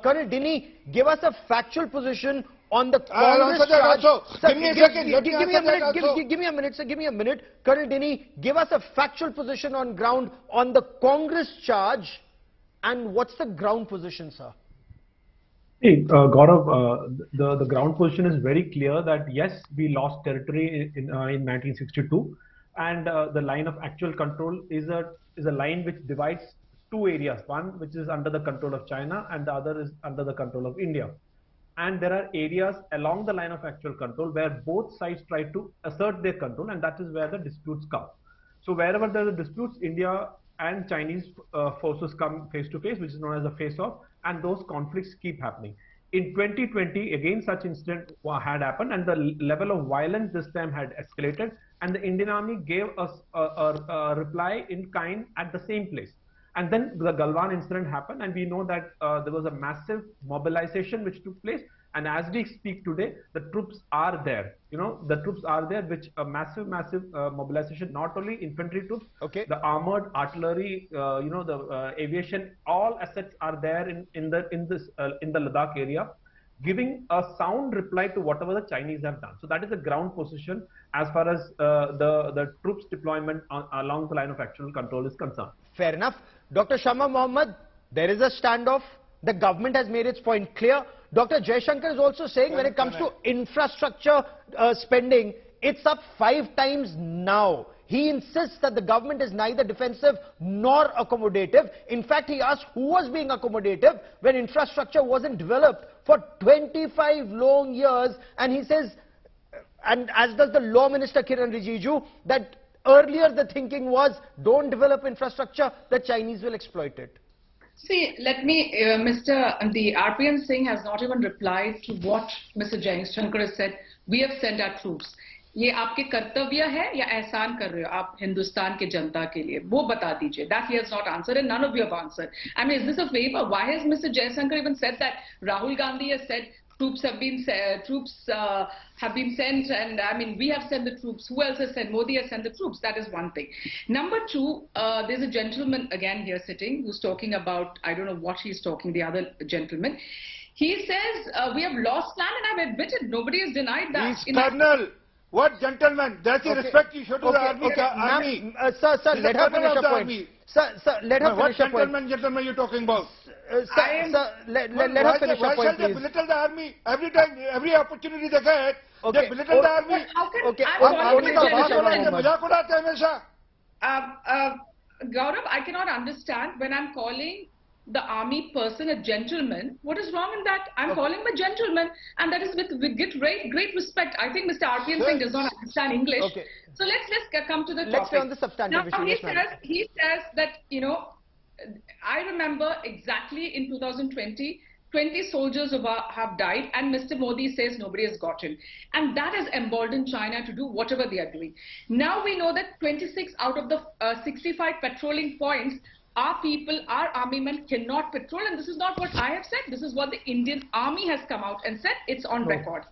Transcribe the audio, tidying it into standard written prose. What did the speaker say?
Colonel Dinny, give us a factual position on the Congress charge. Sir, give me a second. Give me a minute. Give me a minute, sir. Give me a minute. Colonel Dinny, give us a factual position on ground on the Congress charge, and what's the ground position, sir? Hey, Gaurav, the ground position is very clear that yes, we lost territory in 1962, and the line of actual control is a line which divides two areas. One which is under the control of China, and the other is under the control of India. And there are areas along the line of actual control where both sides try to assert their control, and that is where the disputes come. So wherever there are disputes, India and Chinese forces come face to face, which is known as a face-off, and those conflicts keep happening. In 2020, again such incident had happened, and the level of violence this time had escalated, and the Indian Army gave us a reply in kind at the same place. And then the Galwan incident happened, and we know that there was a massive mobilization which took place. And as we speak today, the troops are there. You know, the troops are there, which a massive mobilization. Not only infantry troops, okay, the armored artillery, the aviation, all assets are there in the Ladakh area, giving a sound reply to whatever the Chinese have done. So that is the ground position as far as the troops deployment along the line of actual control is concerned. Fair enough. Dr. Shama Mohammed, there is a standoff. The government has made its point clear. Dr. Jaishankar is also saying when it comes to infrastructure spending, it's up 5 times now. He insists that the government is neither defensive nor accommodative. In fact, he asked who was being accommodative when infrastructure wasn't developed for 25 long years. And he says, and as does the Law Minister Kiran Rijiju, that earlier the thinking was don't develop infrastructure, the Chinese will exploit it. See, let me, the RPN Singh has not even replied to what Mr. Jaishankar has said. We have sent our troops. ये आपके कर्तव्य है या एहसान कर रहे हो आप हिंदुस्तान के जनता के लिए वो बता दीजिए. That he has not answered, and none of you have answered. I mean, is this a favor? Why has Mr. Jaishankar even said that? Rahul Gandhi has said troops have been sent, and I mean we have sent the troops. Who else has sent? Modi has sent the troops. That is one thing. Number two, there's a gentleman again here sitting who's talking about, I don't know what he's talking, the other gentleman. He says we have lost land, and I've admitted nobody has denied that. He's Colonel. What gentleman? That's the respect you show to the army. Sir, let her finish her point. Sir, let her finish her point. What gentleman you talking about? Sir, let her finish her point, please. Why shall they belittle the army? Every time, every opportunity they get, they belittle the army. Gaurav, I cannot understand when I'm calling the army person a gentleman. What is wrong in that? I'm calling him a gentleman, and that is with great respect. I think Mr. RPN Singh does not understand English. Okay. So let's come to the topic. Let's stay on the substantive issue. He says that, you know, I remember exactly in 2020, 20 soldiers have died, and Mr. Modi says nobody has gotten. And that has emboldened China to do whatever they are doing. Now we know that 26 out of the 65 patrolling points, our people, our army men cannot patrol, and this is not what I have said. This is what the Indian Army has come out and said. It's on record.